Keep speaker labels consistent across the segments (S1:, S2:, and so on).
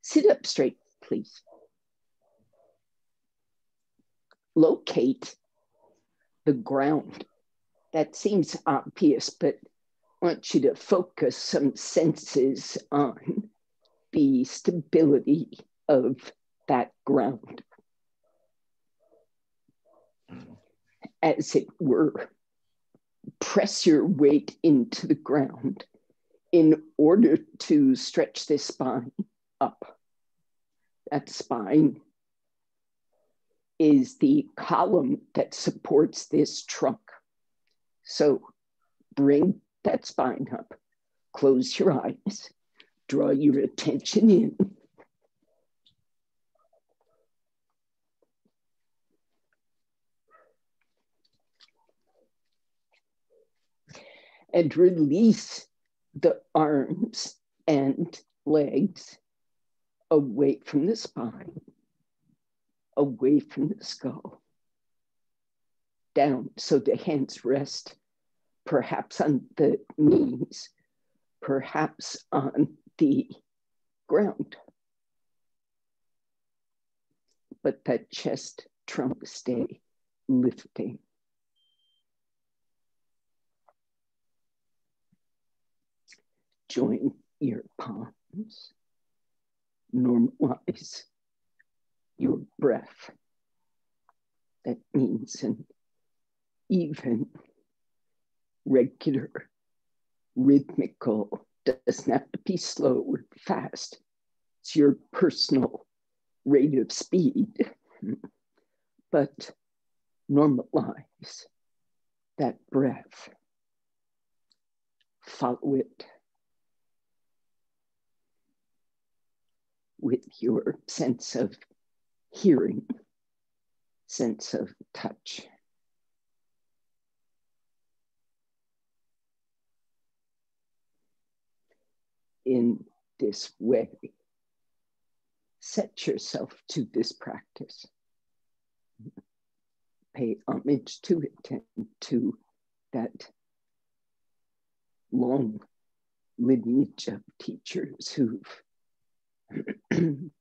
S1: Sit up straight, please. Locate the ground. That seems obvious, but I want you to focus some senses on the stability of that ground. As it were, press your weight into the ground in order to stretch the spine up. That spine is the column that supports this trunk. So bring that spine up, close your eyes, draw your attention in. And release the arms and legs away from the spine, away from the skull, down so the hands rest perhaps on the knees, perhaps on the ground. But that chest trunk stay lifting. Join your palms. Normalize your breath. That means an even, regular, rhythmical, doesn't have to be slow or fast. It's your personal rate of speed. But normalize that breath. Follow it with your sense of hearing, sense of touch. In this way, set yourself to this practice. Pay homage to it and to that long lineage of teachers who've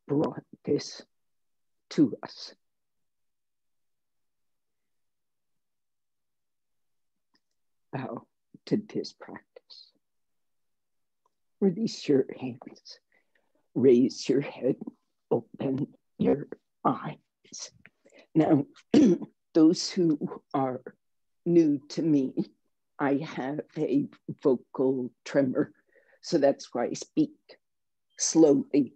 S1: brought this to us. Bow to this practice. Release your hands. Raise your head. Open your eyes. Now, those who are new to me, I have a vocal tremor, so that's why I speak slowly.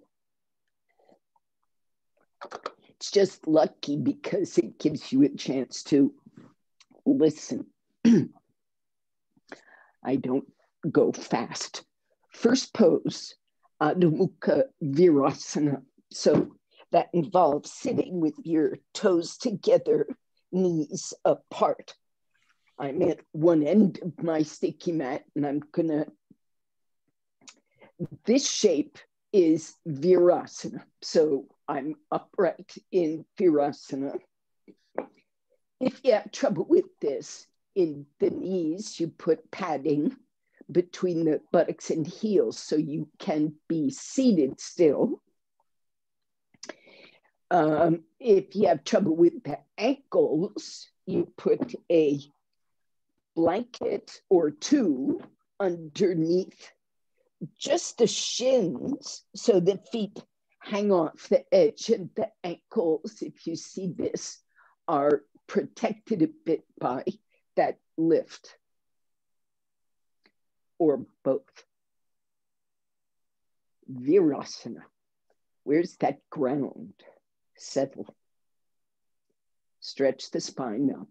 S1: It's just lucky because it gives you a chance to listen. I don't go fast. First pose, Adho Mukha Virasana. So that involves sitting with your toes together, knees apart. I'm at one end of my sticky mat and I'm gonna, this shape is Virasana. So I'm upright in Virasana. If you have trouble with this, in the knees, you put padding between the buttocks and heels so you can be seated still. If you have trouble with the ankles, you put a blanket or two underneath just the shins so the feet hang off the edge, and the ankles, if you see this, are protected a bit by that lift, or both. Virasana, where's that ground? Settle. Stretch the spine up.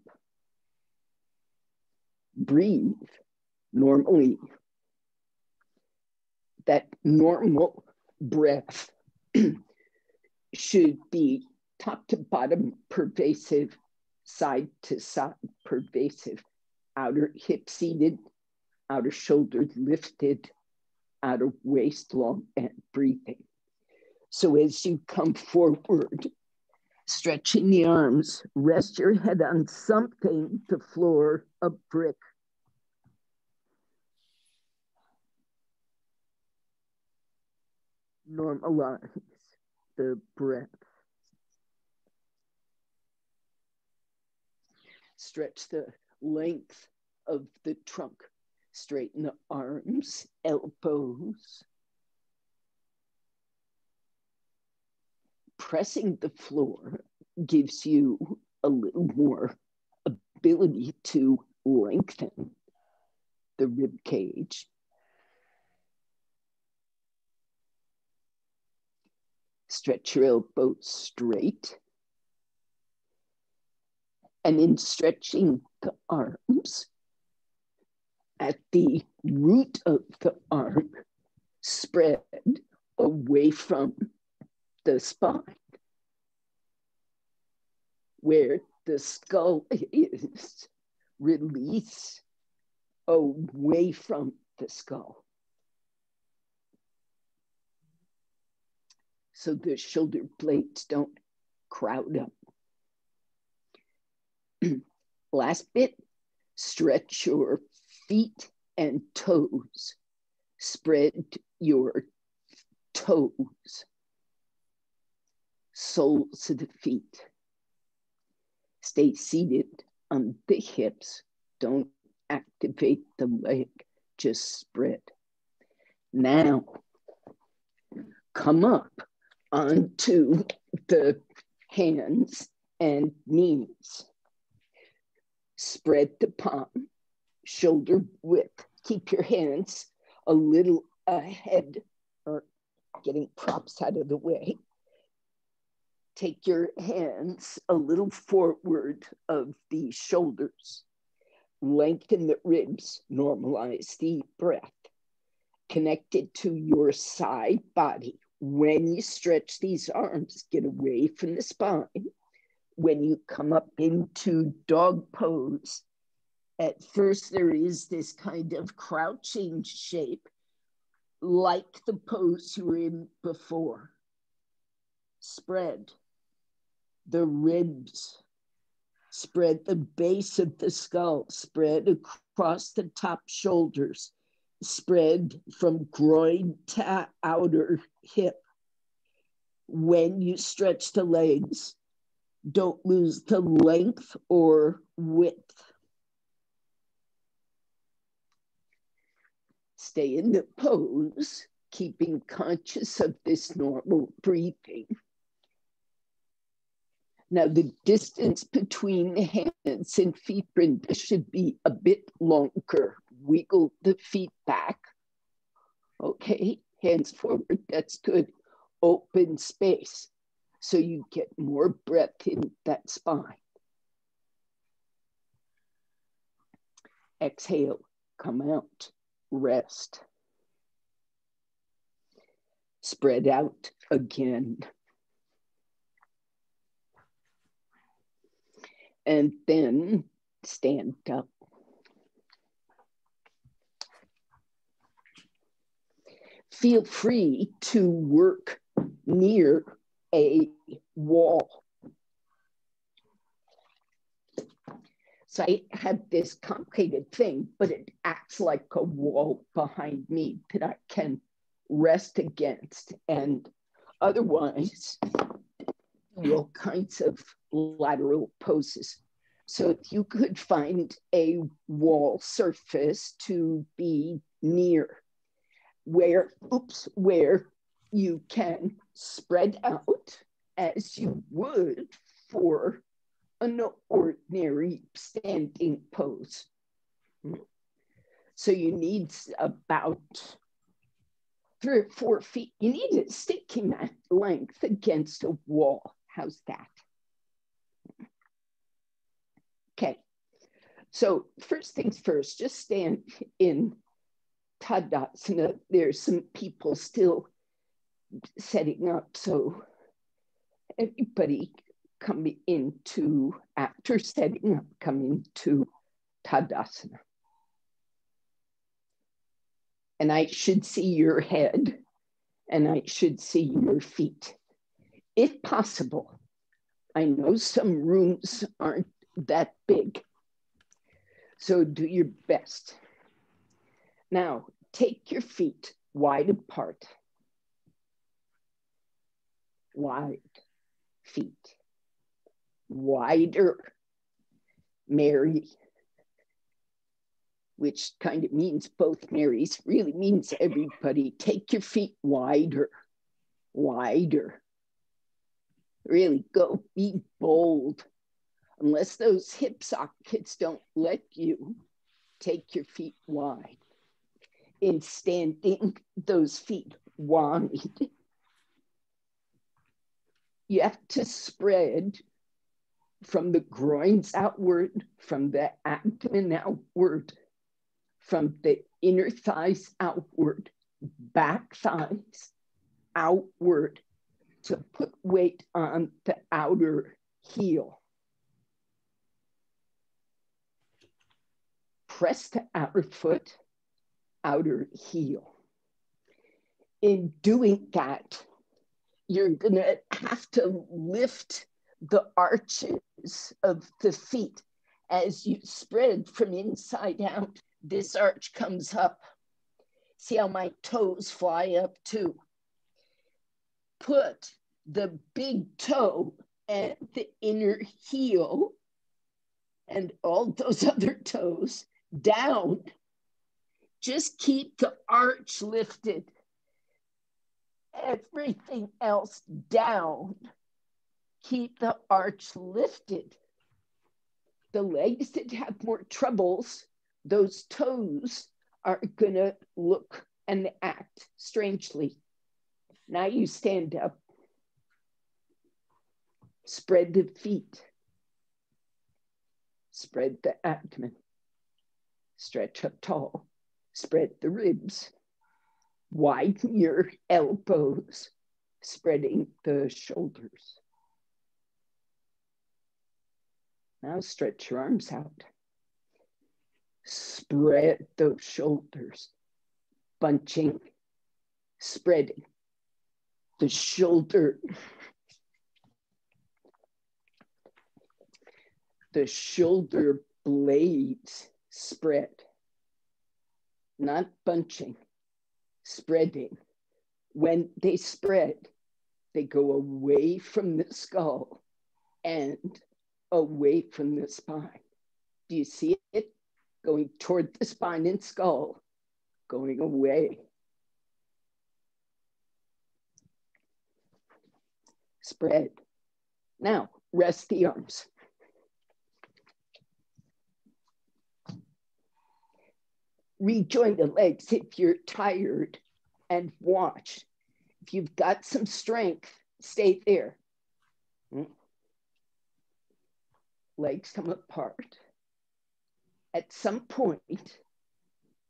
S1: Breathe normally. That normal breath should be top to bottom pervasive, side to side pervasive, outer hip seated, outer shoulder lifted, outer waist long and breathing. So as you come forward, stretching the arms, rest your head on something, the floor, a brick. Normalize. the breath. Stretch the length of the trunk. Straighten the arms, elbows. Pressing the floor gives you a little more ability to lengthen the rib cage. Stretch your elbows straight. And in stretching the arms, at the root of the arm, spread away from the spine, where the skull is. Release away from the skull. So the shoulder blades don't crowd up. Last bit, stretch your feet and toes. Spread your toes, soles of the feet. Stay seated on the hips. Don't activate the leg, just spread. Now, come up onto the hands and knees. Spread the palm, shoulder width. Keep your hands a little ahead, or getting props out of the way. Take your hands a little forward of the shoulders. Lengthen the ribs, normalize the breath. Connect it to your side body. When you stretch these arms, get away from the spine. When you come up into dog pose, at first there is this kind of crouching shape, like the pose you were in before. Spread the ribs, spread the base of the skull, spread across the top shoulders, spread from groin to outer hip. When you stretch the legs, don't lose the length or width. Stay in the pose, keeping conscious of this normal breathing. Now, the distance between the hands and feet, Brenda, should be a bit longer. Wiggle the feet back. Okay, hands forward, that's good. Open space so you get more breath in that spine. Exhale, come out, rest. Spread out again. And then stand up. Feel free to work near a wall. So I have this complicated thing, but it acts like a wall behind me that I can rest against, and otherwise do all kinds of lateral poses. So if you could find a wall surface to be near, where you can spread out as you would for an ordinary standing pose. So you need about 3 or 4 feet. You need a sticky mat length against a wall. How's that? Okay. So first things first, just stand in Tadasana. There's some people still setting up, so everybody come into, after setting up, come into Tadasana. And I should see your head and I should see your feet. If possible, I know some rooms aren't that big, so do your best. Now, take your feet wide apart. wide feet. Wider, Mary, which kind of means both Marys, really means everybody. Take your feet wider, wider. Really go, be bold. Unless those hip sockets don't let you, take your feet wide. In standing, those feet wide. You have to spread from the groins outward, from the abdomen outward, from the inner thighs outward, back thighs outward, to put weight on the outer heel. Press the outer foot, outer heel. In doing that, you're gonna have to lift the arches of the feet as you spread from inside out. This arch comes up. See how my toes fly up too. Put the big toe and the inner heel and all those other toes down. Just keep the arch lifted. Everything else down. Keep the arch lifted. The legs that have more troubles, those toes are gonna look and act strangely. Now you stand up. Spread the feet. Spread the abdomen. Stretch up tall. Spread the ribs. Widen your elbows. Spreading the shoulders. Now stretch your arms out. Spread those shoulders. Bunching. Spreading. The shoulder. The shoulder blades spread. Not bunching. Spreading. When they spread, they go away from the skull and away from the spine. Do you see it? Going toward the spine and skull, going away. Spread. Now, rest the arms. Rejoin the legs if you're tired and watch. If you've got some strength, stay there. Legs come apart. At some point,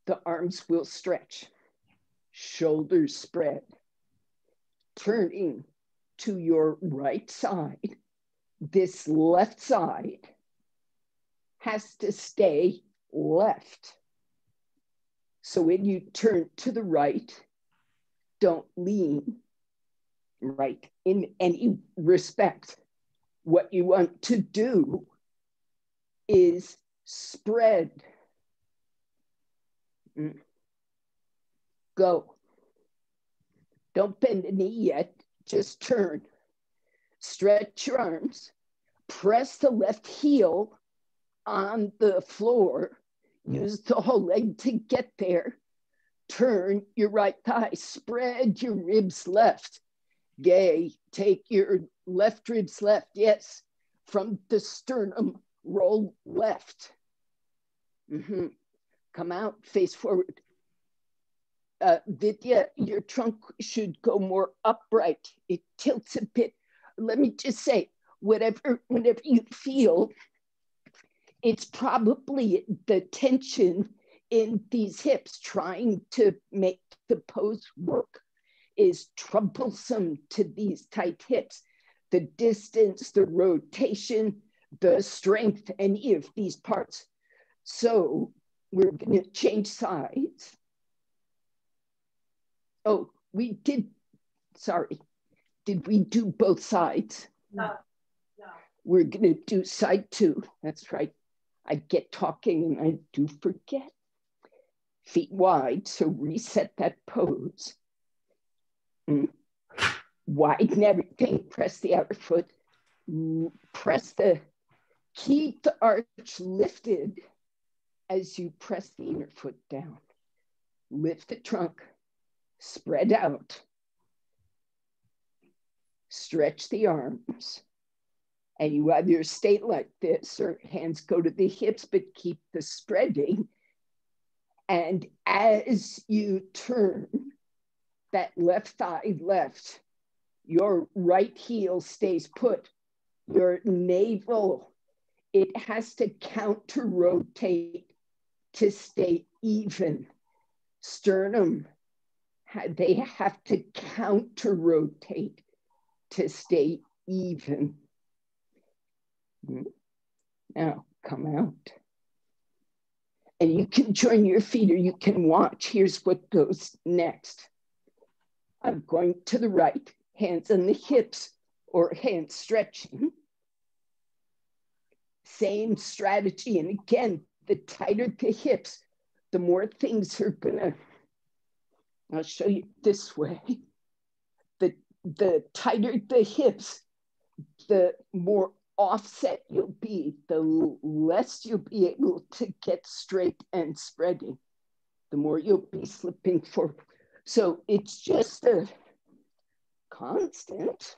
S1: the arms will stretch. Shoulders spread. Turning to your right side. This left side has to stay left. So when you turn to the right, don't lean right in any respect. What you want to do is spread. Go. Don't bend the knee yet, just turn. Stretch your arms. Press the left heel on the floor. Use the whole leg to get there. Turn your right thigh. Spread your ribs left. Yay. Take your left ribs left. Yes. From the sternum, roll left. Come out, face forward. Vidya, your trunk should go more upright. It tilts a bit. Let me just say, whenever you feel, it's probably the tension in these hips trying to make the pose work is troublesome to these tight hips. The distance, the rotation, the strength, any of these parts. So we're going to change sides. Oh, we did, sorry. Did we do both sides? No. We're going to do side two. That's right. I get talking and I do forget. Feet wide, so reset that pose. Widen everything, press the outer foot, keep the arch lifted as you press the inner foot down. Lift the trunk, spread out, stretch the arms, and you either stay like this or hands go to the hips, but keep the spreading. And as you turn that left thigh left, your right heel stays put. Your navel, it has to counter rotate to stay even. Sternum, they have to counter rotate to stay even. Now come out. And you can join your feet or you can watch. Here's what goes next. I'm going to the right, hands on the hips or hands stretching. Same strategy. And again, the tighter the hips, the more things are gonna, I'll show you this way. The tighter the hips, the more offset you'll be, the less you'll be able to get straight and spreading, the more you'll be slipping forward. So it's just a constant.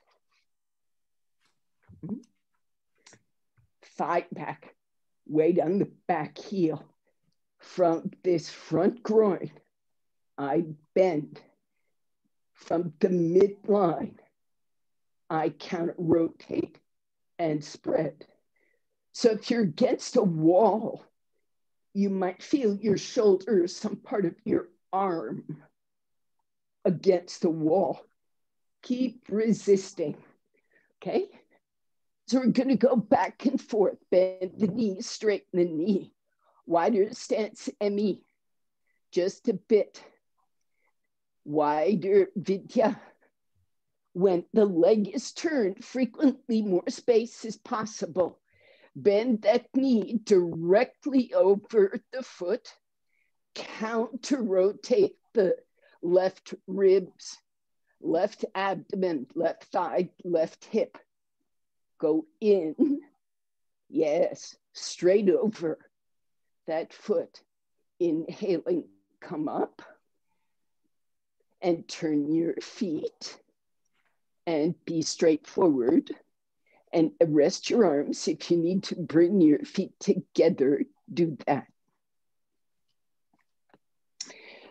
S1: Thigh back, weight on the back heel. From this front groin, I bend. From the midline, I counter rotate and spread. So if you're against a wall, you might feel your shoulder or some part of your arm against the wall. Keep resisting, okay? So we're gonna go back and forth, bend the knee, straighten the knee. Wider stance, ME, just a bit. Wider Vidya. When the leg is turned, frequently more space is possible. Bend that knee directly over the foot. Counter rotate the left ribs, left abdomen, left thigh, left hip. Go in, yes, straight over that foot. Inhaling, come up and turn your feet and be straightforward and rest your arms. If you need to bring your feet together, do that.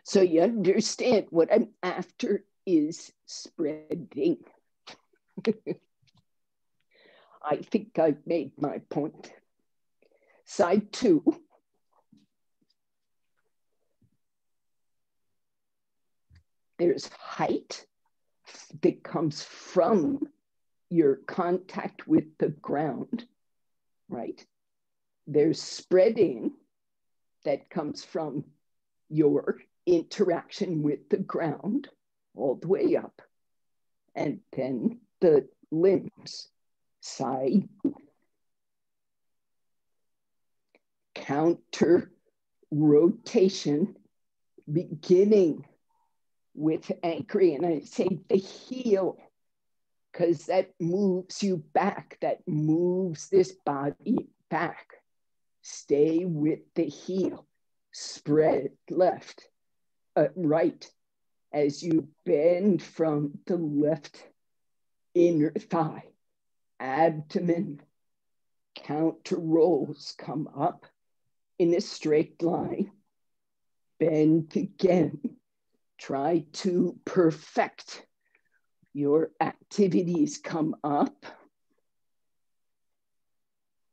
S1: So you understand what I'm after is spreading. I think I've made my point. Side 2. There's height that comes from your contact with the ground, right? There's spreading that comes from your interaction with the ground all the way up. And then the limbs, side, counter rotation, beginning with anchoring. And I say the heel, because that moves you back, that moves this body back. Stay with the heel. Spread left, right, as you bend from the left inner thigh. Abdomen, counter rolls, come up in a straight line. Bend again. Try to perfect your activities. Come up.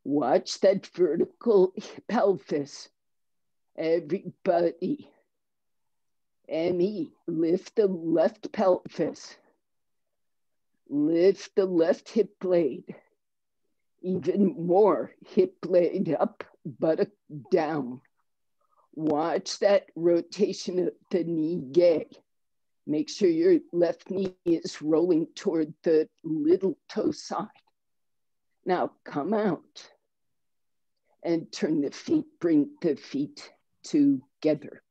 S1: Watch that vertical pelvis. Everybody. ME, lift the left pelvis. Lift the left hip blade. Even more, hip blade up, buttock down. Watch that rotation of the knee gay. Make sure your left knee is rolling toward the little toe side. Now come out and turn the feet, bring the feet together.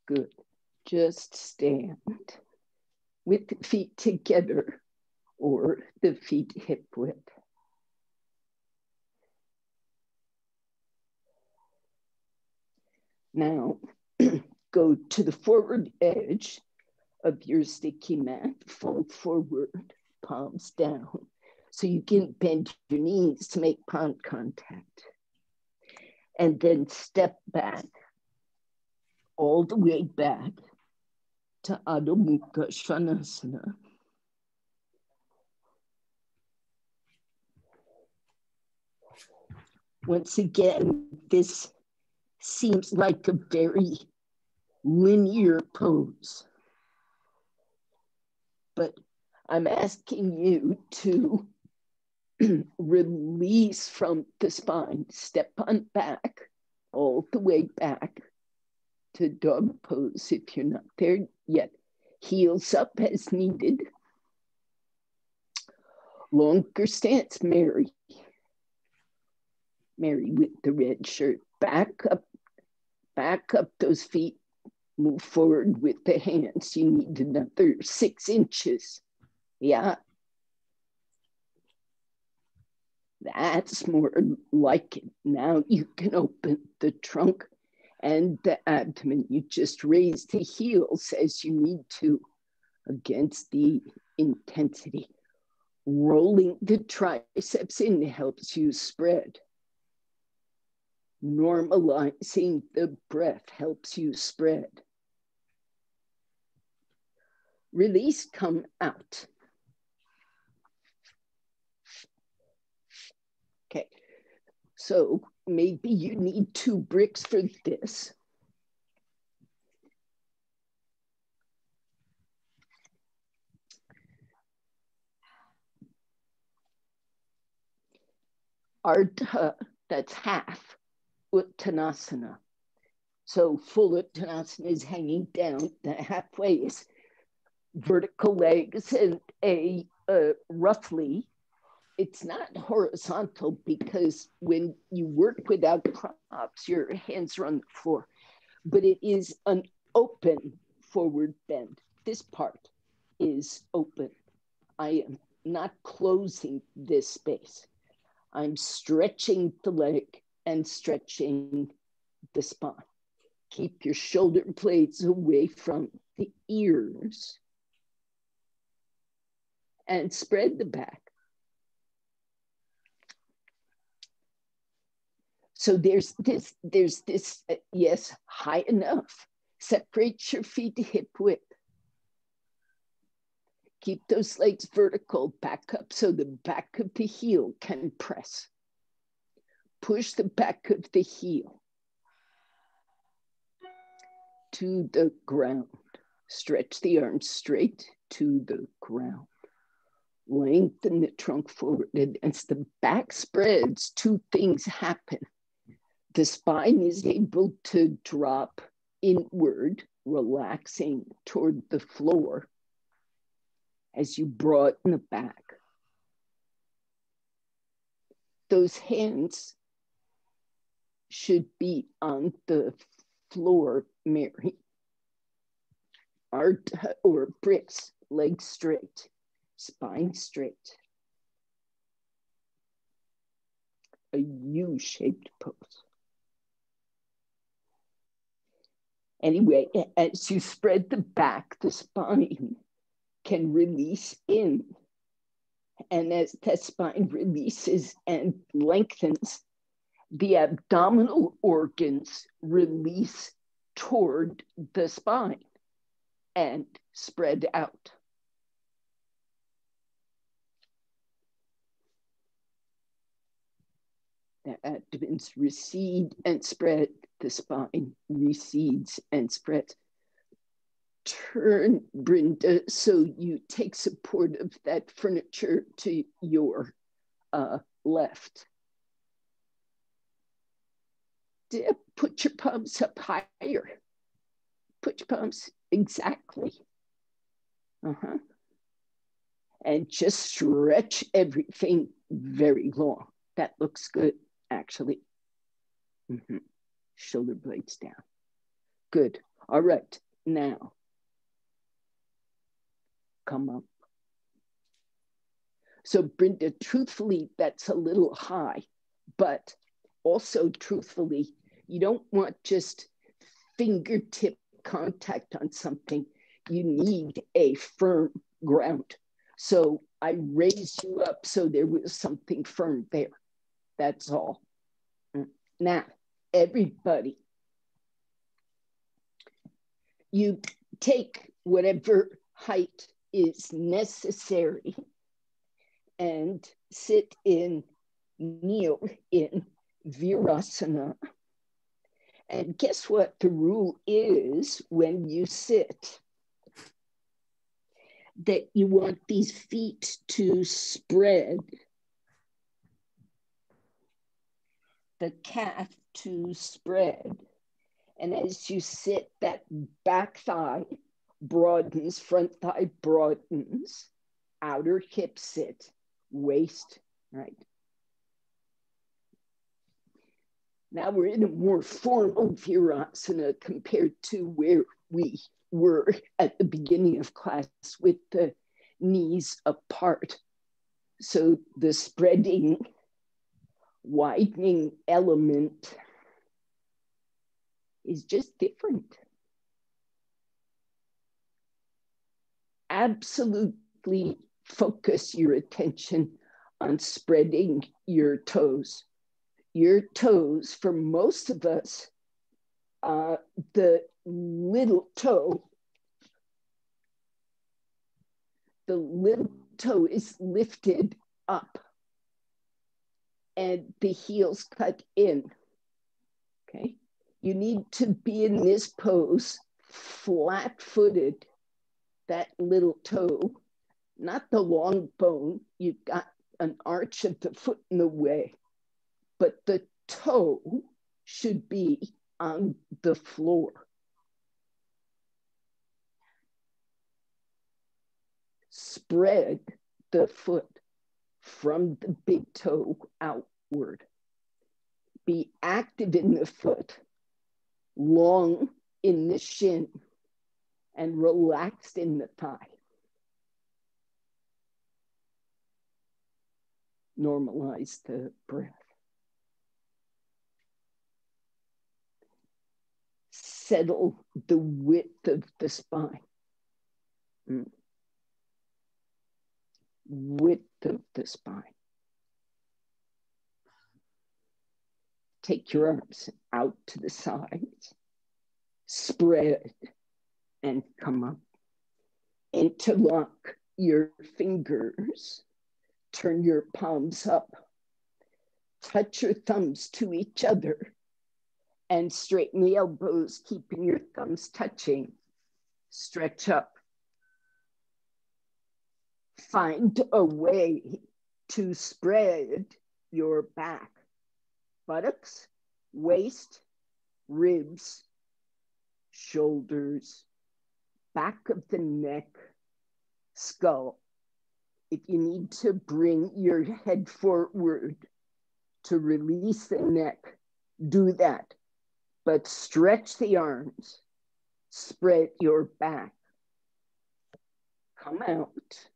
S1: Good. Just stand with the feet together or the feet hip width. Now, go to the forward edge of your sticky mat, fold forward, palms down, so you can bend your knees to make palm contact. And then step back, all the way back to Adho Mukha Svanasana. Once again, this seems like a very linear pose, but I'm asking you to release from the spine, step on back, all the way back to dog pose if you're not there yet. Heels up as needed. Longer stance, Mary. Mary with the red shirt. Back up those feet. Move forward with the hands. You need another 6 inches. Yeah. That's more like it. Now you can open the trunk and the abdomen. You just raise the heels as you need to against the intensity. Rolling the triceps in helps you spread. Normalizing the breath helps you spread. Release, come out. Okay, so maybe you need 2 bricks for this. Ardha, that's half Uttanasana. So full Uttanasana is hanging down, the halfway is vertical legs and a roughly, it's not horizontal because when you work without props, your hands are on the floor, but it is an open forward bend. This part is open. I am not closing this space. I'm stretching the leg and stretching the spine. Keep your shoulder blades away from the ears and spread the back. So there's this, yes, high enough. Separate your feet to hip width. Keep those legs vertical, back up so the back of the heel can press. Push the back of the heel to the ground. Stretch the arms straight to the ground. Lengthen the trunk forward. And as the back spreads, 2 things happen. The spine is able to drop inward, relaxing toward the floor as you broaden the back. Those hands should be on the floor, Mary. Or bricks, legs straight, spine straight. A U-shaped pose. Anyway, as you spread the back, the spine can release in. And as the spine releases and lengthens, the abdominal organs release toward the spine and spread out. The abdomens recede and spread, the spine recedes and spreads. Turn, Brenda, so you take support of that furniture to your left. Put your palms up higher. Put your palms exactly. And just stretch everything very long. That looks good, actually. Shoulder blades down. Good. All right. Now, come up. So Brenda, truthfully, that's a little high, but also truthfully, you don't want just fingertip contact on something. You need a firm ground. So I raised you up so there was something firm there. That's all. Now, everybody, you take whatever height is necessary and sit in, kneel in Virasana. And guess what the rule is when you sit? That you want these feet to spread, the calf to spread. And as you sit, that back thigh broadens, front thigh broadens, outer hip sit, waist, right? Now we're in a more formal Virasana compared to where we were at the beginning of class with the knees apart. So the spreading, widening element is just different. Absolutely focus your attention on spreading your toes. Your toes, for most of us, the little toe is lifted up and the heels cut in, okay? You need to be in this pose flat-footed, that little toe, not the long bone. You've got an arch of the foot in the way, but the toe should be on the floor. Spread the foot from the big toe outward. Be active in the foot, long in the shin, and relaxed in the thigh. Normalize the breath. Settle the width of the spine. Width of the spine. Take your arms out to the sides. Spread and come up. Interlock your fingers. Turn your palms up. Touch your thumbs to each other and straighten the elbows, keeping your thumbs touching. Stretch up. Find a way to spread your back, buttocks, waist, ribs, shoulders, back of the neck, skull. If you need to bring your head forward to release the neck, do that. But stretch the arms, spread your back. Come out.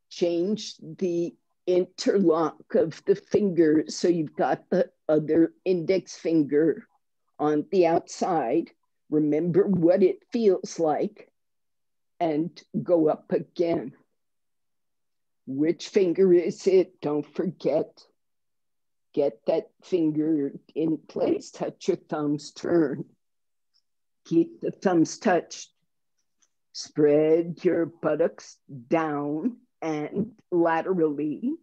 S1: Change the interlock of the fingers so you've got the other index finger on the outside. Remember what it feels like and go up again. Which finger is it? Don't forget. Get that finger in place. Touch your thumbs, turn. Keep the thumbs touched. Spread your buttocks down and laterally.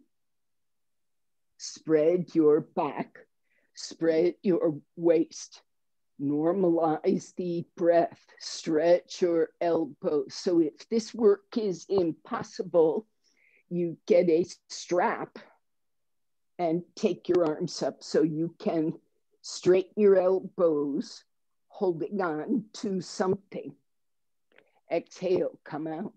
S1: Spread your back. Spread your waist. Normalize the breath. Stretch your elbows. So if this work is impossible, you get a strap and take your arms up so you can straighten your elbows, holding on to something. Exhale, come out.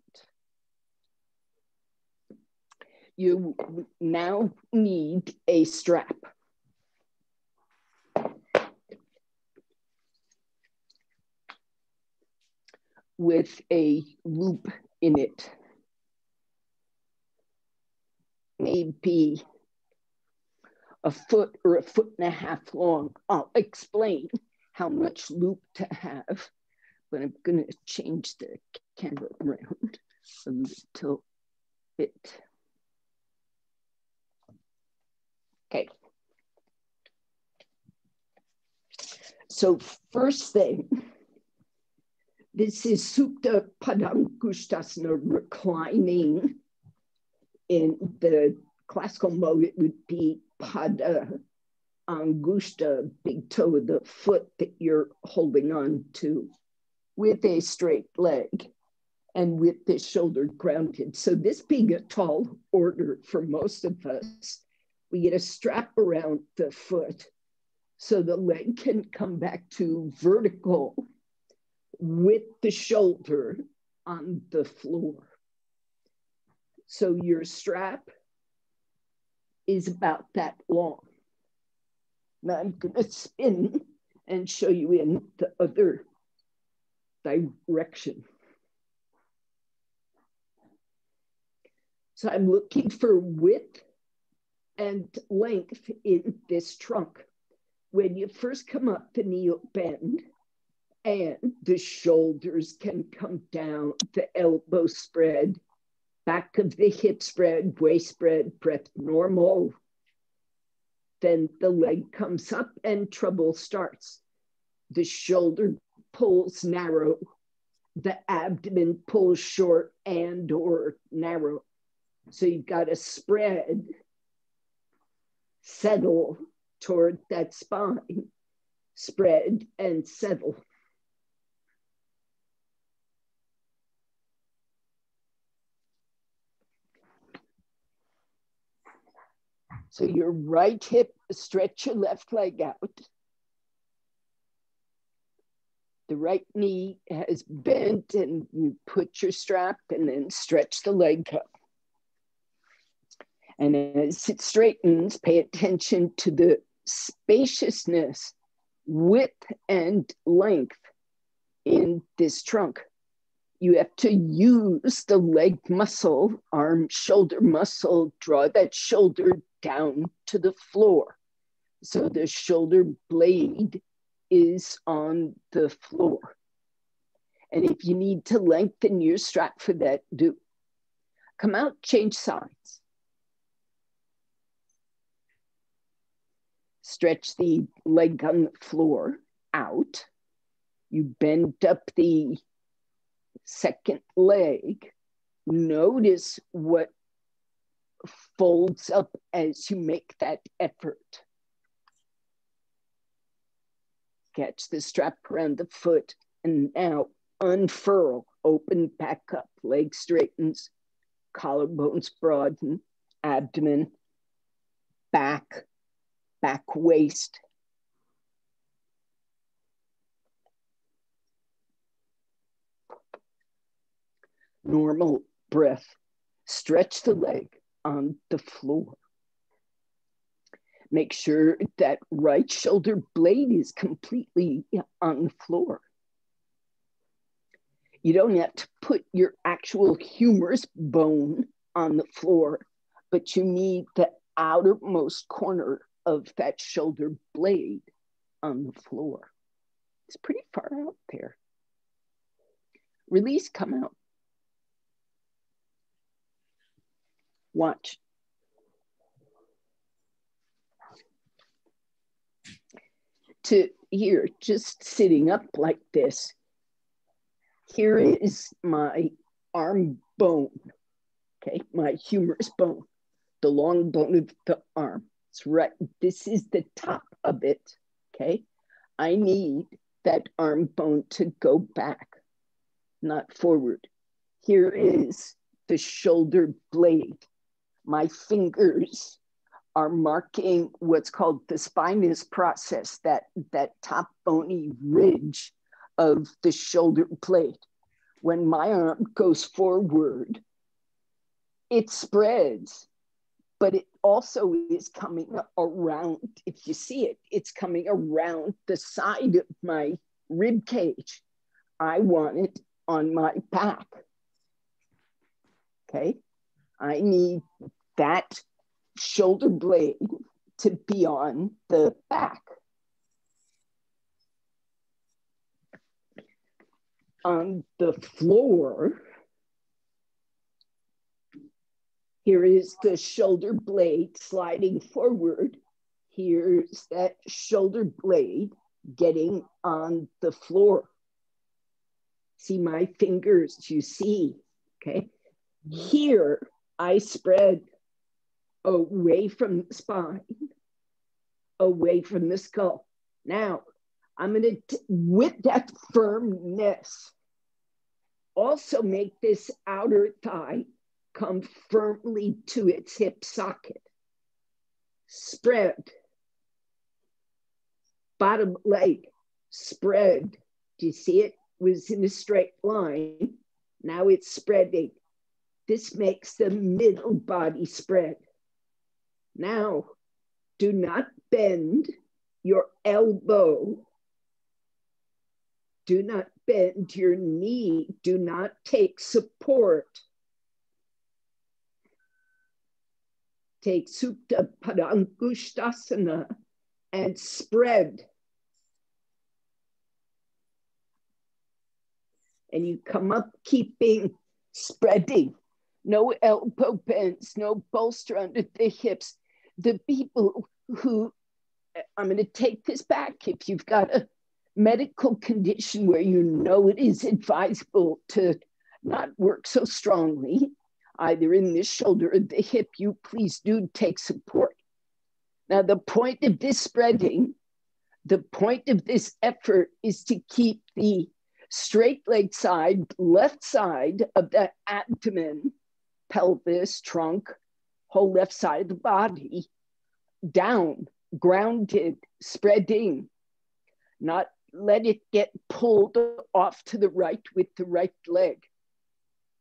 S1: You now need a strap. With a loop in it. Maybe a foot or a foot and a half long. I'll explain how much loop to have, but I'm going to change the camera around a little bit. Okay. So first thing, this is Supta Padangusthasana, reclining. In the classical mode, it would be Pada Angushta, big toe of the foot that you're holding on to, with a straight leg and with the shoulder grounded. So this being a tall order for most of us, we get a strap around the foot so the leg can come back to vertical with the shoulder on the floor. So your strap is about that long. Now I'm going to spin and show you in the other direction. So I'm looking for width and length in this trunk. When you first come up, the knee will bend and the shoulders can come down, the elbow spread, back of the hip spread, waist spread, breath normal. Then the leg comes up and trouble starts. The shoulder pulls narrow, the abdomen pulls short and or narrow. So you've got to spread, settle toward that spine, spread and settle. So your right hip, stretch your left leg out. The right knee has bent and you put your strap and then stretch the leg up. And as it straightens, pay attention to the spaciousness, width and length in this trunk. You have to use the leg muscle, arm, shoulder muscle, draw that shoulder down to the floor. So the shoulder blade is on the floor. And if you need to lengthen your strap for that, do. Come out, change sides. Stretch the leg on the floor out. You bend up the second leg. Notice what folds up as you make that effort. Catch the strap around the foot and now unfurl, open back up, leg straightens, collarbones broaden, abdomen, back waist. Normal breath. Stretch the leg on the floor. Make sure that right shoulder blade is completely on the floor. You don't have to put your actual humerus bone on the floor, but you need the outermost corner of that shoulder blade on the floor. It's pretty far out there. Release, come out. Watch. To here, just sitting up like this. Here is my arm bone, okay? My humerus bone, the long bone of the arm. It's right, this is the top of it, okay? I need that arm bone to go back, not forward. Here is the shoulder blade. My fingers are marking what's called the spinous process, that top bony ridge of the shoulder blade. When my arm goes forward, it spreads, but it also is coming around, if you see it, it's coming around the side of my rib cage. I want it on my back. okay? I need that shoulder blade to be on the back. On the floor, here is the shoulder blade sliding forward. Here's that shoulder blade getting on the floor. See my fingers, you see, okay? Here, I spread away from the spine, away from the skull. Now, I'm gonna, with that firmness, also make this outer thigh come firmly to its hip socket. Spread. Bottom leg, spread. Do you see it? Was in a straight line. Now it's spreading. This makes the middle body spread. Now, do not bend your elbow. Do not bend your knee. Do not take support. Take Supta Padangusthasana and spread. And you come up keeping spreading. No elbow bends, no bolster under the hips. The people who, I'm going to take this back, if you've got a medical condition where you know it is advisable to not work so strongly, either in the shoulder or the hip, you please do take support. Now, the point of this spreading, the point of this effort is to keep the straight leg side, left side of the abdomen, pelvis, trunk, whole left side of the body, down, grounded, spreading, not let it get pulled off to the right with the right leg.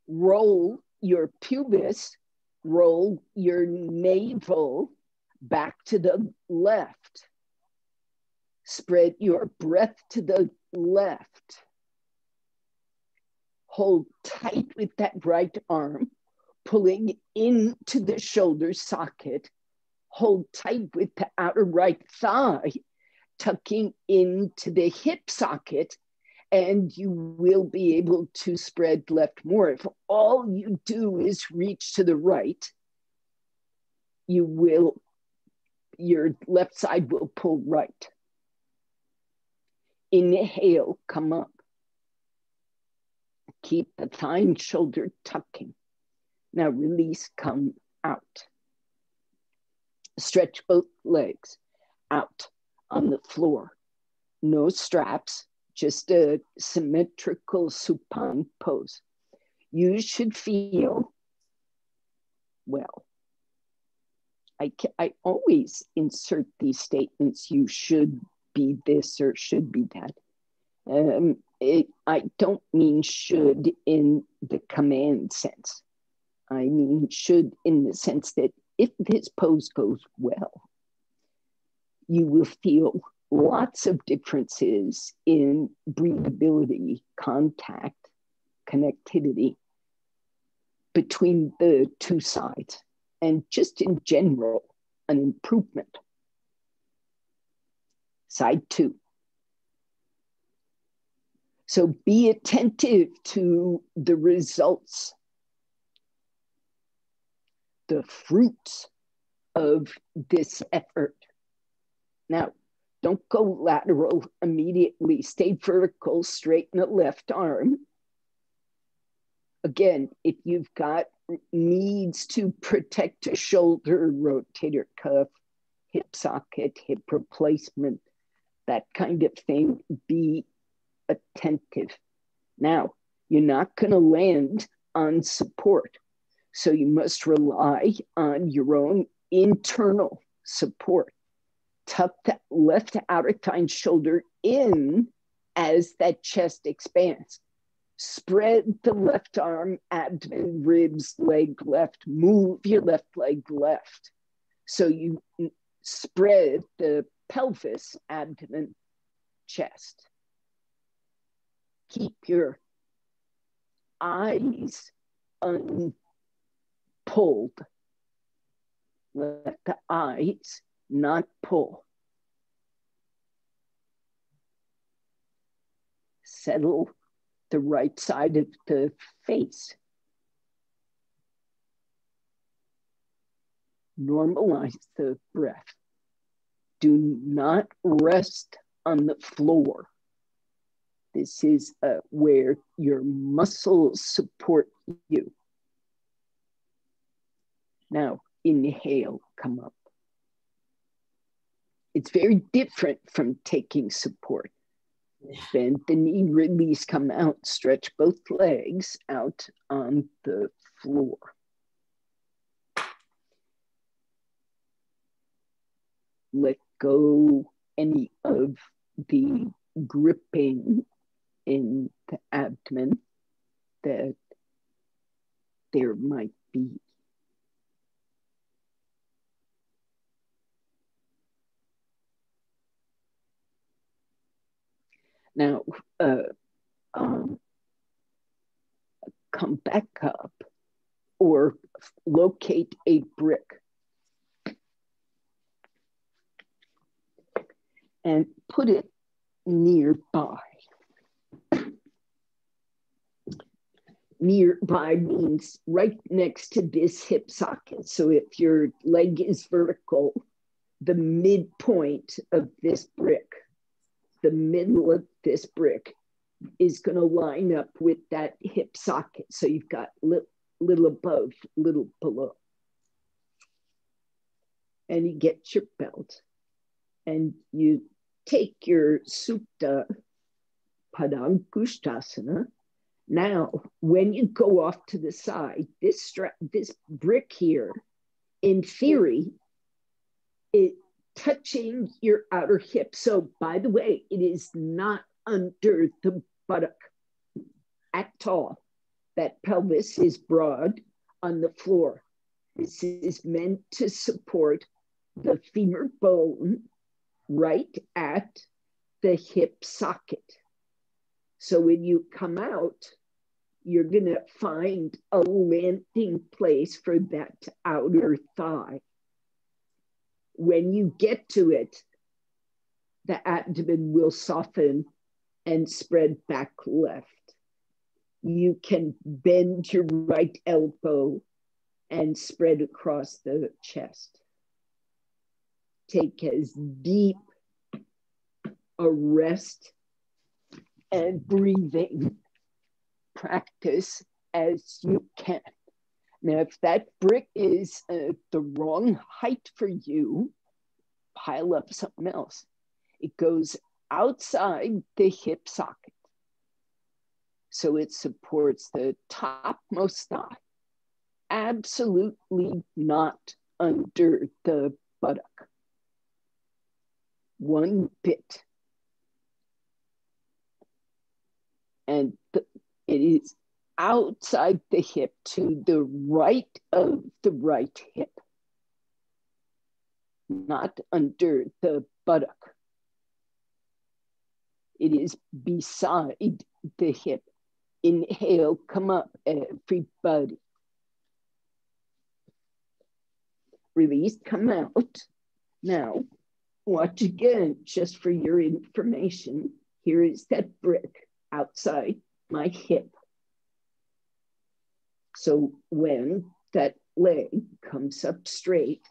S1: Roll your pubis, roll your navel back to the left. Spread your breath to the left. Hold tight with that right arm, pulling into the shoulder socket. Hold tight with the outer right thigh, tucking into the hip socket, and you will be able to spread left more. If all you do is reach to the right, your left side will pull right. Inhale, come up. Keep the thigh and shoulder tucking. Now release, come out. Stretch both legs out on the floor. No straps, just a symmetrical supine pose. You should feel, well, I always insert these statements, you should be this or should be that. I don't mean should in the command sense. I mean should in the sense that if this pose goes well, you will feel lots of differences in breathability, contact, connectivity between the two sides, and just in general, an improvement. Side two. So be attentive to the results, the fruits of this effort. Now, don't go lateral immediately. Stay vertical, straighten the left arm. Again, if you've got needs to protect a shoulder, rotator cuff, hip socket, hip replacement, that kind of thing, be attentive. Now, you're not going to land on support. So you must rely on your own internal support. Tuck that left outer thigh and shoulder in as that chest expands. Spread the left arm, abdomen, ribs, leg left. Move your left leg left. So you spread the pelvis, abdomen, chest. Keep your eyes unblinking. pulled. Let the eyes not pull. Settle the right side of the face. Normalize the breath. Do not rest on the floor. This is where your muscles support you. Now, inhale, come up. It's very different from taking support. Bend the knee, release, come out, stretch both legs out on the floor. Let go any of the gripping in the abdomen that there might be. Now, come back up or locate a brick and put it nearby. Nearby means right next to this hip socket. So if your leg is vertical, the midpoint of this brick, the middle of this brick is going to line up with that hip socket. So you've got little above, little below. And you get your belt and you take your Supta Padangusthasana. Now, when you go off to the side, this brick here, in theory, it touching your outer hip. So, by the way, it is not under the buttock at all. That pelvis is broad on the floor. This is meant to support the femur bone right at the hip socket. So when you come out, you're going to find a landing place for that outer thigh. When you get to it, the abdomen will soften and spread back left. You can bend your right elbow and spread across the chest. Take as deep a rest and breathing practice as you can. Now, if that brick is the wrong height for you, pile up something else. It goes outside the hip socket. So it supports the topmost thigh. Absolutely not under the buttock. One bit. And it is outside the hip to the right of the right hip, not under the buttock. It is beside the hip. Inhale, come up, everybody. Release, come out. Now, watch again, just for your information. Here is that brick outside my hip. So when that leg comes up straight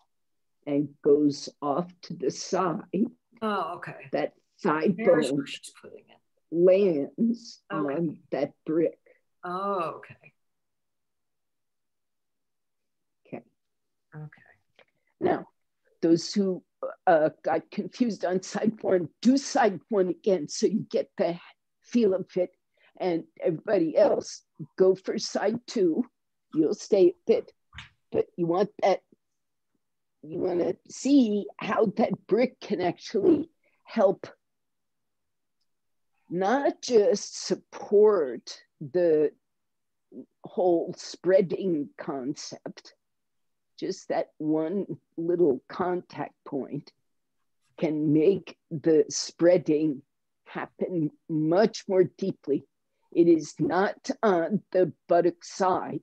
S1: and goes off to the side, that thigh bone lands on that brick.
S2: Okay.
S1: Now, those who got confused on side one, do side one again so you get the feel of it, and everybody else go for side two. You'll stay fit, but you want to see how that brick can actually help not just support the whole spreading concept, just that one little contact point can make the spreading happen much more deeply. It is not on the buttock side.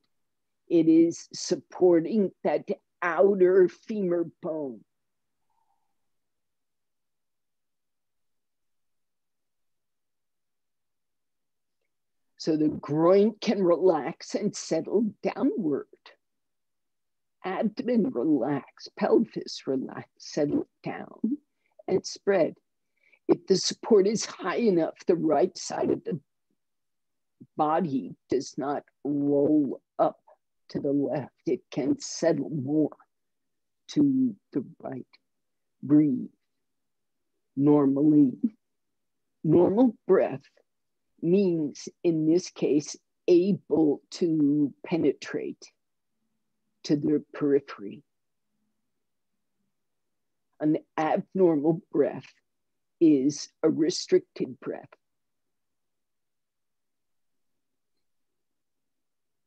S1: It is supporting that outer femur bone. So the groin can relax and settle downward. Abdomen relax, pelvis relax, settle down and spread. If the support is high enough, the right side of the body does not roll up to the left. It can settle more to the right. Breathe normally. Normal breath means, in this case, able to penetrate to the periphery. An abnormal breath is a restricted breath.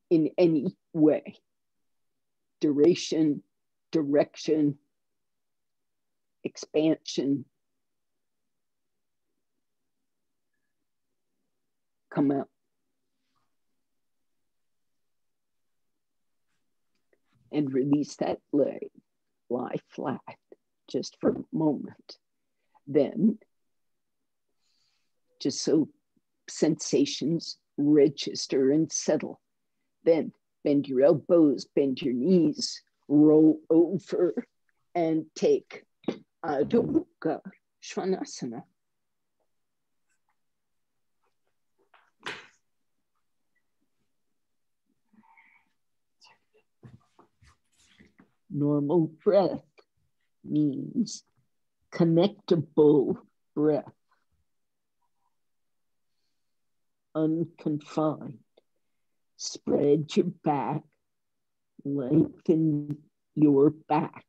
S1: In any way, duration, direction, expansion, come out. And release that leg, lie flat just for a moment. Then, just so sensations register and settle. Then bend your elbows, bend your knees, roll over and take Adho Mukha Svanasana. Normal breath means connectable breath, unconfined. Spread your back, lengthen your back.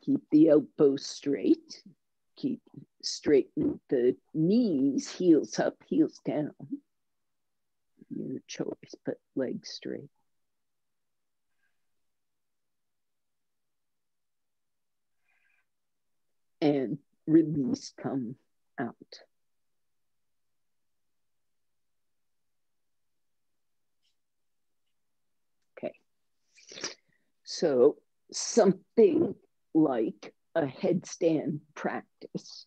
S1: Keep the elbows straight. Keep straighten the knees, heels up, heels down. Your choice, but legs straight. And release, come out. Okay. So something like a headstand practice.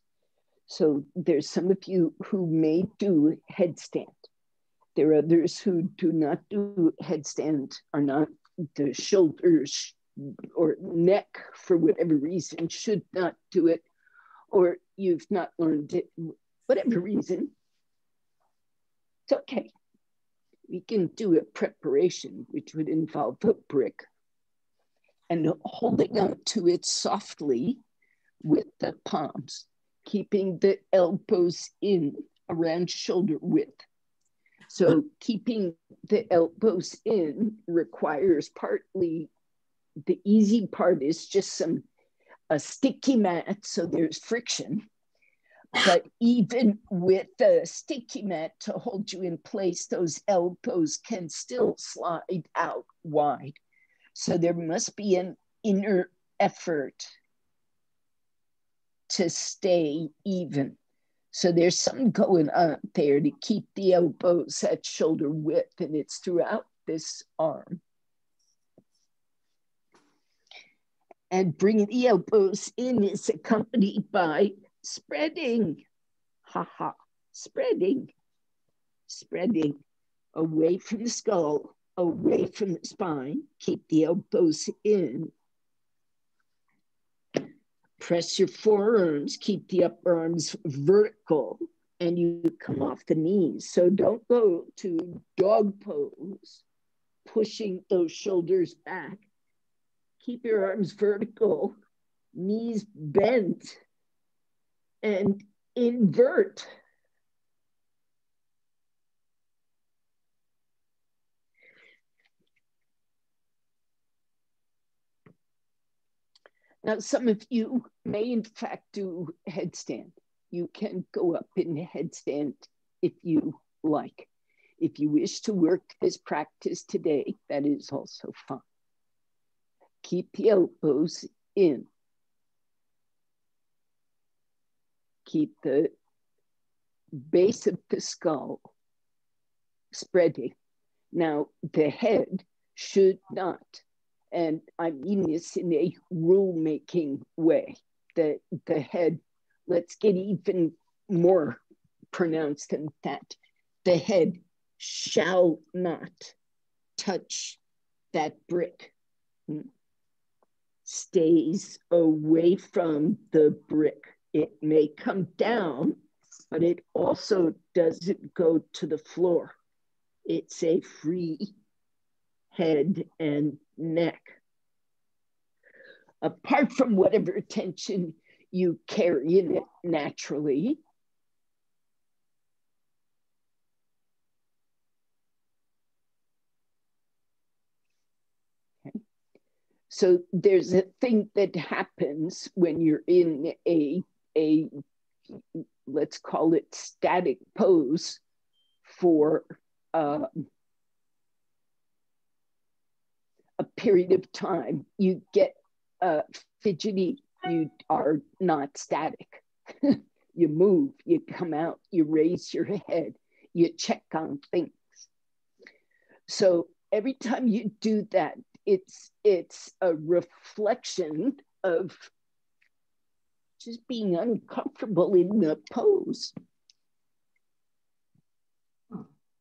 S1: So there's some of you who may do headstand. There are others who do not do headstand, are not, the shoulders or neck, for whatever reason, should not do it, or you've not learned it, whatever reason. It's okay. We can do a preparation, which would involve a brick and holding on to it softly with the palms, keeping the elbows in around shoulder width. So keeping the elbows in requires partly, the easy part is just a sticky mat, so there's friction. But even with the sticky mat to hold you in place, those elbows can still slide out wide. So there must be an inner effort to stay even. So there's some going on there to keep the elbows at shoulder width, and it's throughout this arm. And bringing the elbows in is accompanied by spreading, spreading, spreading away from the skull, away from the spine. Keep the elbows in. Press your forearms, keep the upper arms vertical, and you come off the knees. So don't go to dog pose, pushing those shoulders back. Keep your arms vertical, knees bent, and invert. Now, some of you may in fact do headstand. You can go up in headstand if you like. If you wish to work this practice today, that is also fine. Keep the elbows in. Keep the base of the skull spreading. Now, the head should not, and I mean this in a rule-making way, the head, let's get even more pronounced than that. The head shall not touch that brick. Stays away from the brick. It may come down, but it also doesn't go to the floor. It's a free head and neck. Apart from whatever tension you carry in it naturally, so there's a thing that happens when you're in a let's call it static pose for a period of time. You get fidgety, you are not static. You move, you come out, you raise your head, you check on things. So every time you do that, it's a reflection of just being uncomfortable in the pose.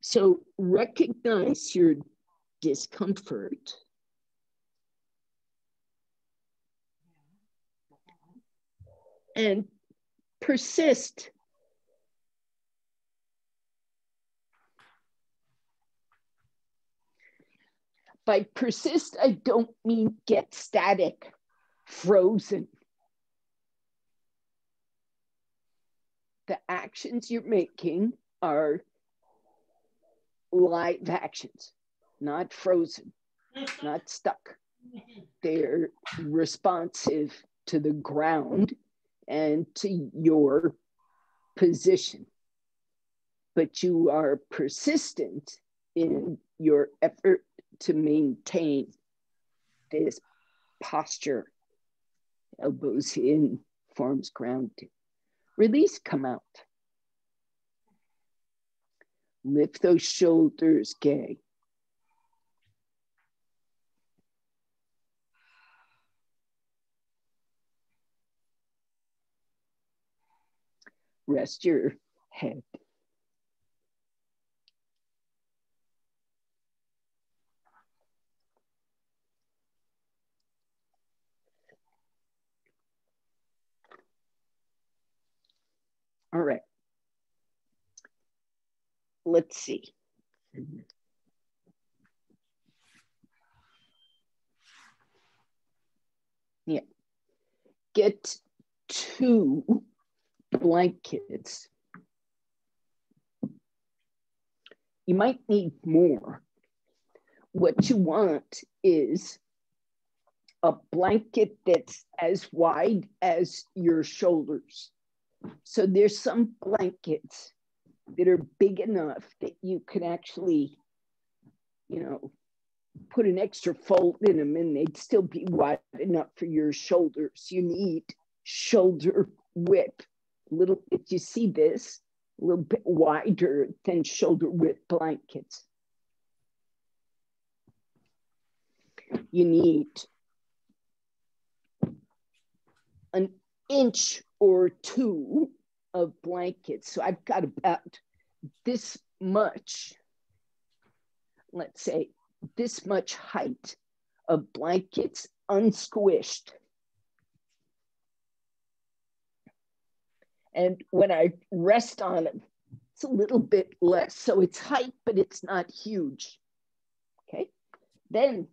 S1: So recognize your discomfort. And persist. By persist, I don't mean get static, frozen. The actions you're making are live actions, not frozen, not stuck. They're responsive to the ground and to your position. But you are persistent in your effort to maintain this posture. Elbows in, forms grounded. Release, come out. Lift those shoulders, gay. Rest your head. All right. Let's see. Yeah. Get 2 blankets. You might need more. What you want is a blanket that's as wide as your shoulders. So there's some blankets that are big enough that you can actually, put an extra fold in them and they'd still be wide enough for your shoulders. You need shoulder width. If you see this, a little bit wider than shoulder width blankets. You need an inch or 2 of blankets. So I've got about this much, let's say this much height of blankets unsquished. And when I rest on them, it's a little bit less. So it's height, but it's not huge. Okay. Then,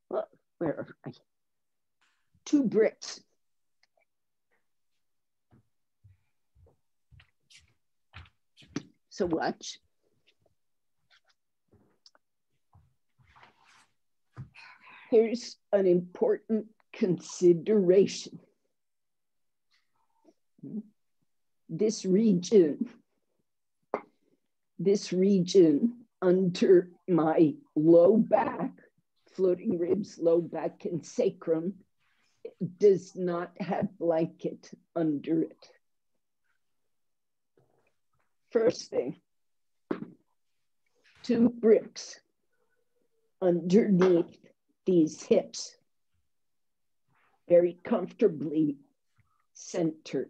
S1: look, where are I? 2 bricks. So watch. Here's an important consideration. This region under my low back, floating ribs, low back, and sacrum does not have blanket under it. First thing, 2 bricks underneath these hips, very comfortably centered.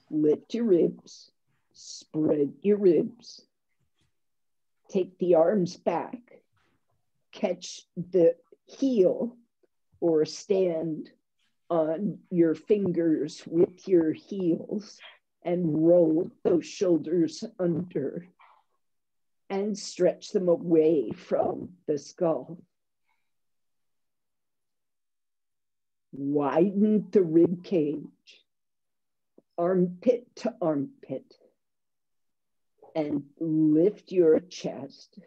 S1: Lift your ribs, spread your ribs, take the arms back, catch the heel or stand on your fingers with your heels and roll those shoulders under and stretch them away from the skull. Widen the rib cage, armpit to armpit, and lift your chest.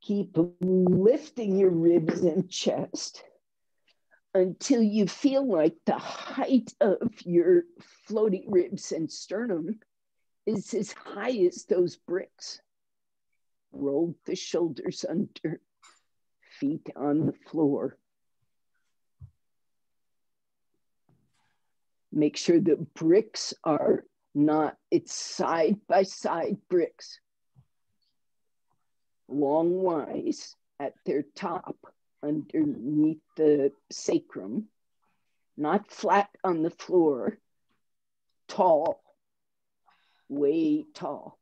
S1: Keep lifting your ribs and chest until you feel like the height of your floating ribs and sternum is as high as those bricks. Roll the shoulders under, feet on the floor. Make sure the bricks are not, it's side by side bricks. Longwise at their top, underneath the sacrum, not flat on the floor, tall, way tall.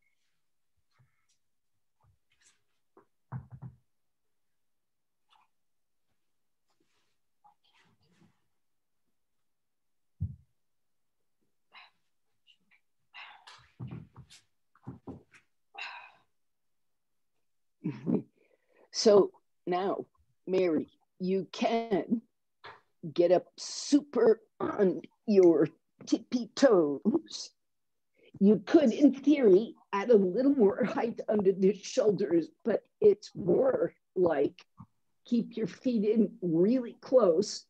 S1: So now, Mary, you can get up super on your tippy toes. You could, in theory, add a little more height under the shoulders, but it's more like keep your feet in really close,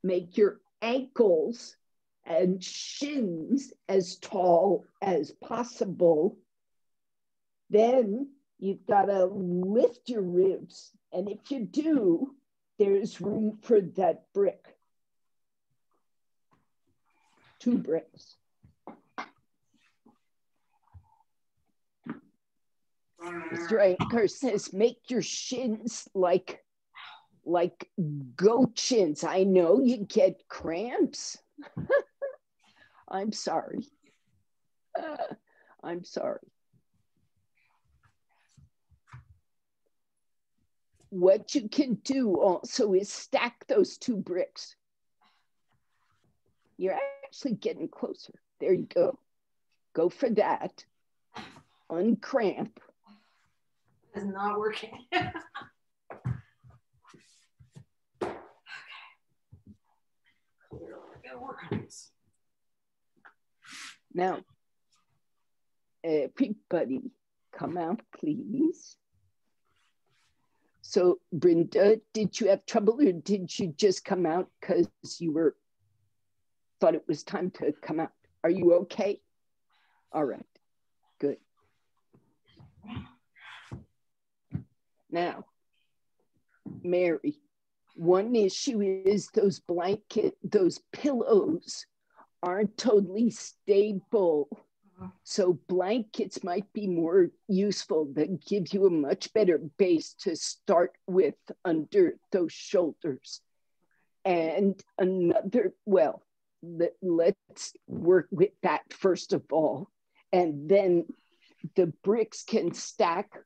S1: make your ankles and shins as tall as possible. Then you've got to lift your ribs. And if you do, there's room for that brick. 2 bricks. Mr. Iyengar says, make your shins like goat shins. I know you get cramps. I'm sorry. I'm sorry. What you can do also is stack those 2 bricks. You're actually getting closer. There you go. Go for that. Uncramp.
S2: It's not working. Okay. Clearly, I gotta work on this.
S1: Now, everybody, come out, please. So, Brenda, did you have trouble or did you just come out because you thought it was time to come out? Are you okay? All right, good. Now, Mary, one issue is those pillows aren't totally stable. So blankets might be more useful. That give you a much better base to start with under those shoulders. And another, well, let's work with that first of all. And then the bricks can stack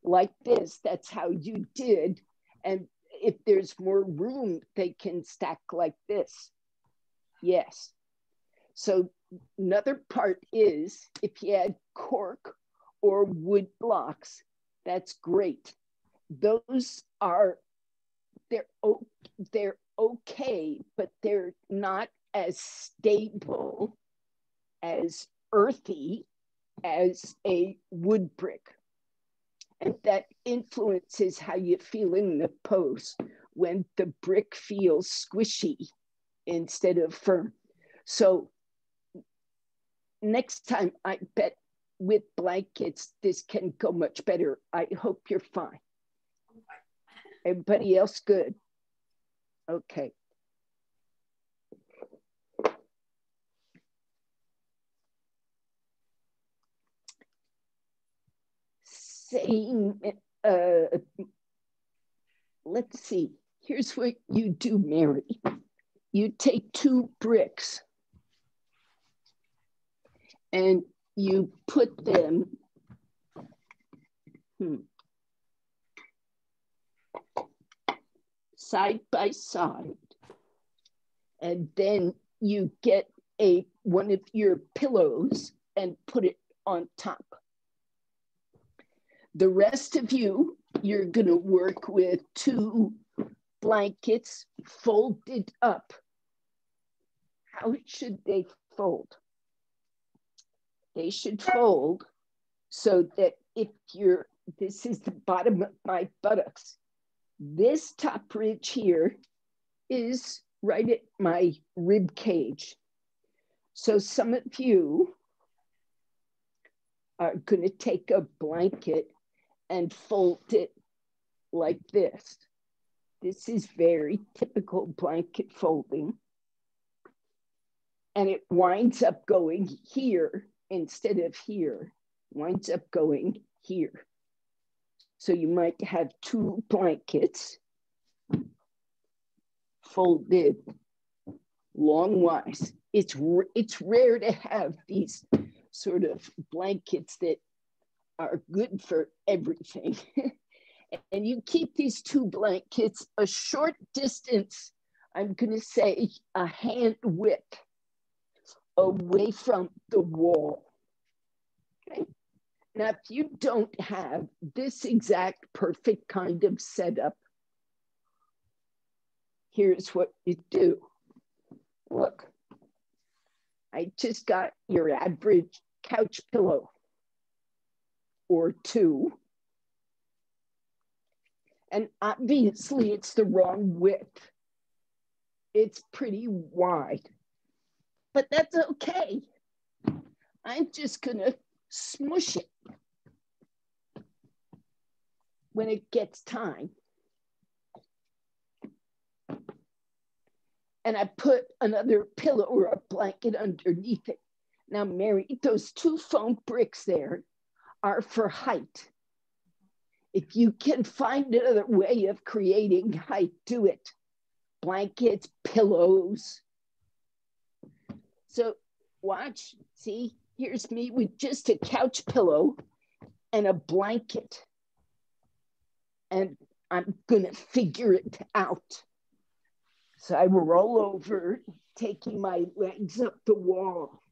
S1: like this. That's how you did. And if there's more room, they can stack like this. Yes. So another part is if you add cork or wood blocks, that's great. Those are, they're okay, but they're not as stable, as earthy as a wood brick. And that influences how you feel in the pose when the brick feels squishy instead of firm. So next time, I bet with blankets, this can go much better. I hope you're fine. Everybody else good? Okay. same, uh, let's see, here's what you do, Mary. You take 2 bricks and you put them side by side, and then you get one of your pillows and put it on top. The rest of you, you're going to work with 2 blankets folded up. How should they fold? They should fold so that if this is the bottom of my buttocks, this top ridge here is right at my rib cage. So some of you are going to take a blanket and fold it like this. This is very typical blanket folding. And it winds up going here instead of here, winds up going here. So you might have 2 blankets folded longwise. It's rare to have these sort of blankets that are good for everything. And you keep these 2 blankets a short distance, I'm going to say a hand width away from the wall. Okay. Now, if you don't have this exact perfect kind of setup, here's what you do. Look, I just got your average couch pillow or 2. And obviously it's the wrong width. It's pretty wide, but that's okay. I'm just gonna smush it when it gets time. And I put another pillow or a blanket underneath it. Now, Mary, those 2 foam bricks there are for height. If you can find another way of creating height, do it. Blankets, pillows. So watch, see, here's me with just a couch pillow and a blanket. And I'm gonna figure it out. So I roll over, taking my legs up the wall.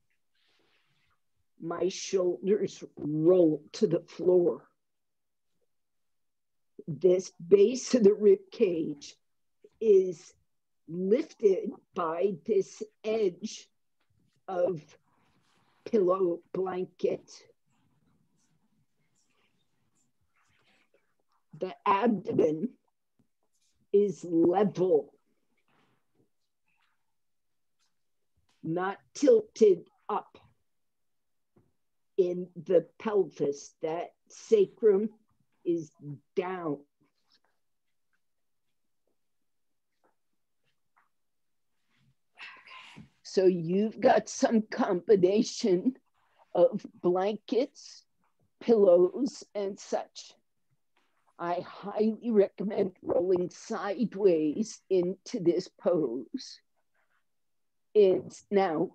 S1: My shoulders roll to the floor. This base of the rib cage is lifted by this edge of pillow blanket. The abdomen is level, not tilted up in the pelvis. That sacrum is down. So you've got some combination of blankets, pillows, and such. I highly recommend rolling sideways into this pose. It's now,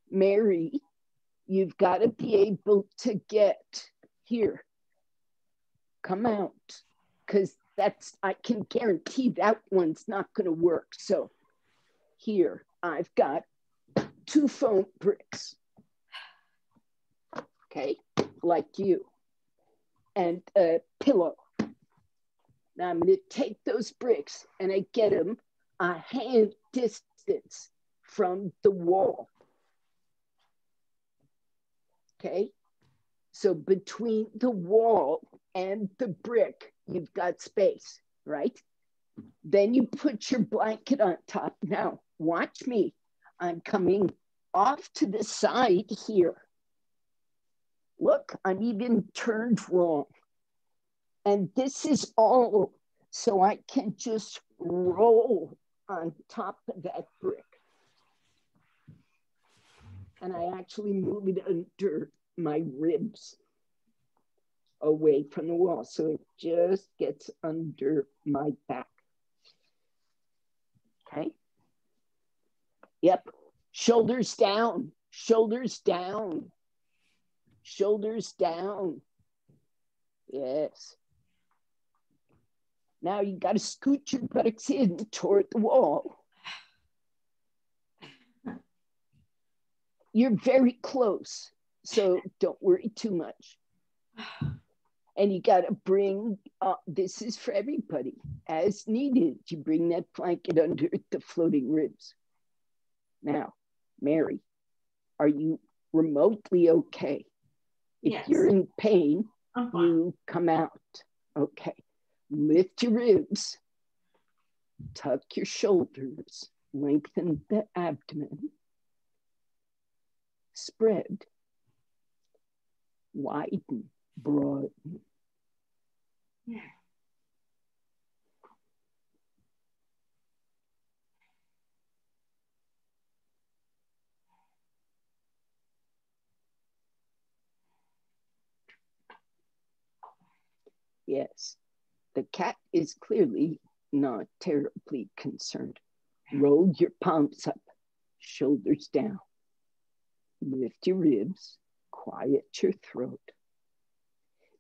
S1: Mary, you've got to be able to get here. Come out, because I can guarantee that one's not going to work. So here, I've got 2 foam bricks, okay, like you, and a pillow. Now I'm going to take those bricks and I get them a hand distance from the wall. Okay, so between the wall and the brick, you've got space, right? Then you put your blanket on top. Now, watch me. I'm coming off to the side here. Look, I'm even turned wrong. And this is all so I can just roll on top of that brick. And I actually move it under my ribs. away from the wall. So it just gets under my back. Okay. Yep. Shoulders down, shoulders down, shoulders down. Yes. Now you got to scoot your buttocks in toward the wall. You're very close, so don't worry too much. And you got to bring, this is for everybody, as needed. You bring that blanket under the floating ribs. Now, Mary, are you remotely okay? If
S2: Yes.
S1: you're in pain,
S2: I'm fine.
S1: you come out. Okay. Lift your ribs, tuck your shoulders, lengthen the abdomen, spread, widen, broaden. Yes, the cat is clearly not terribly concerned. Roll your palms up, shoulders down. Lift your ribs, quiet your throat.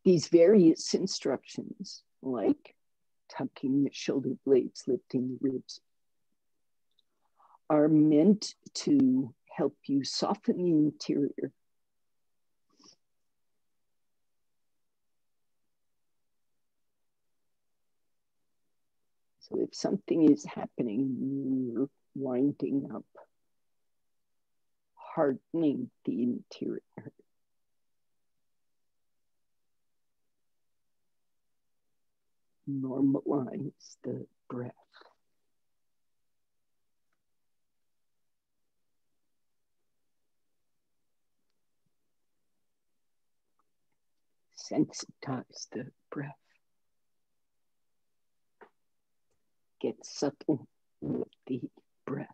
S1: These various instructions, like tucking the shoulder blades, lifting the ribs, are meant to help you soften the interior. So if something is happening, you're winding up, hardening the interior. Normalize the breath. Sensitize the breath. Get subtle with the breath.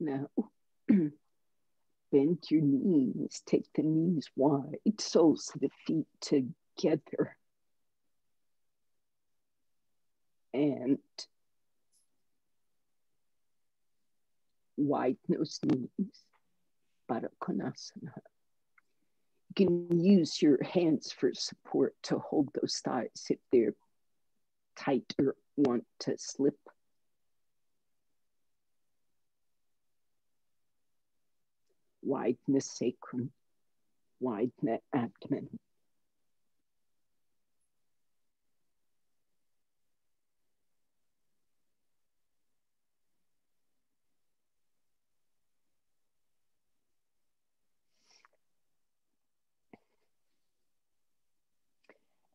S1: Now, bend your knees, take the knees wide, soles of the feet together. And widen those knees, Baddha Konasana. You can use your hands for support to hold those thighs if they're tight or want to slip. Widen the sacrum, widen the abdomen.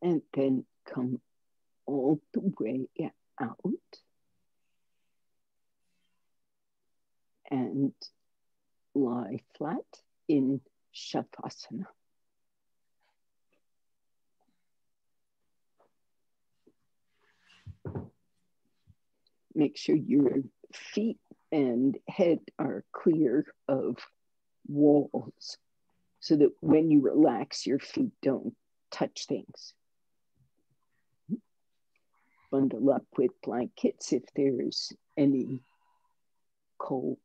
S1: And then come all the way out and lie flat in Shavasana. Make sure your feet and head are clear of walls so that when you relax, your feet don't touch things. Bundle up with blankets if there's any cold.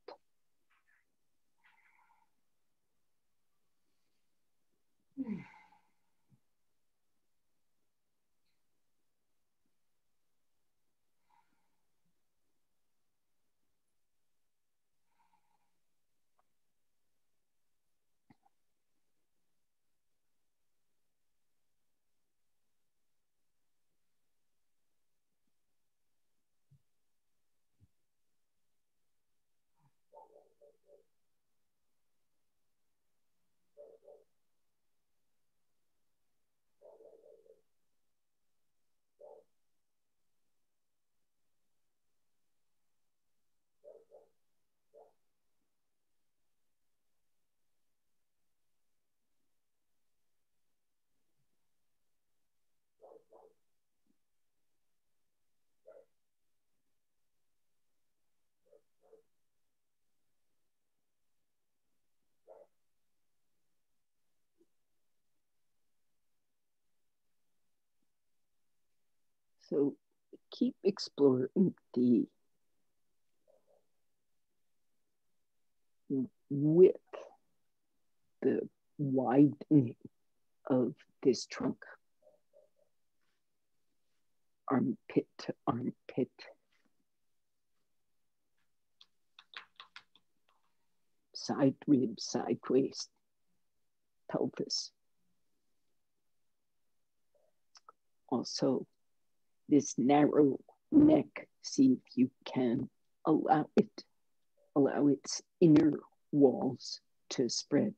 S1: So keep exploring the width, the widening of this trunk. Armpit to armpit. Side rib, side waist, pelvis. Also, this narrow neck, see if you can allow its inner walls to spread.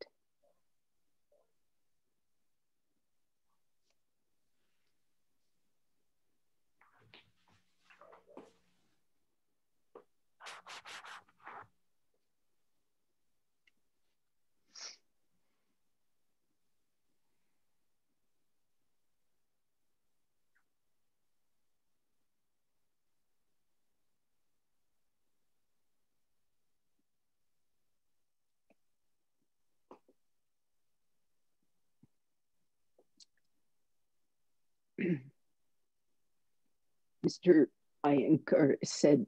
S1: Mr. Iyengar said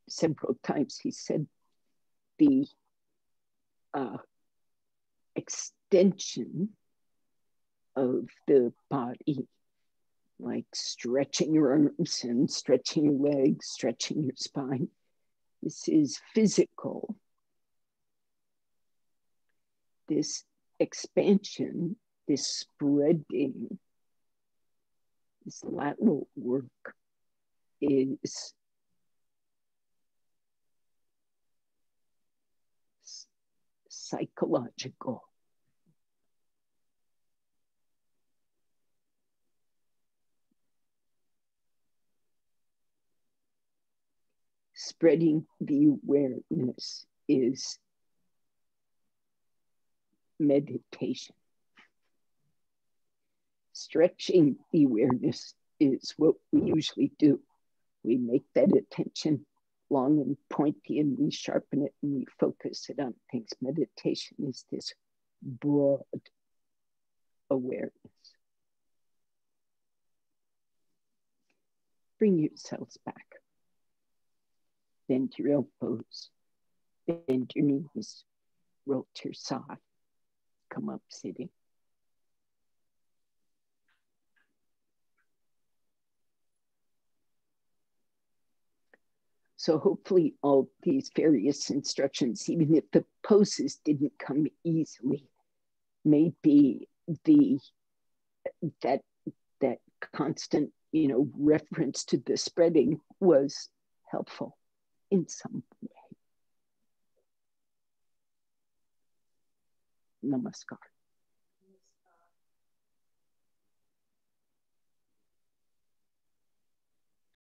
S1: several times, he said the extension of the body, like stretching your arms and stretching your legs, stretching your spine. This is physical. This expansion, this spreading, this lateral work is psychological. Spreading the awareness is meditation. Stretching the awareness is what we usually do. We make that attention long and pointy and we sharpen it and we focus it on things. Meditation is this broad awareness. Bring yourselves back. Bend your elbows, bend your knees, roll to your side, come up sitting. So hopefully all these various instructions, even if the poses didn't come easily, maybe that constant, reference to the spreading was helpful in some way. Namaskar.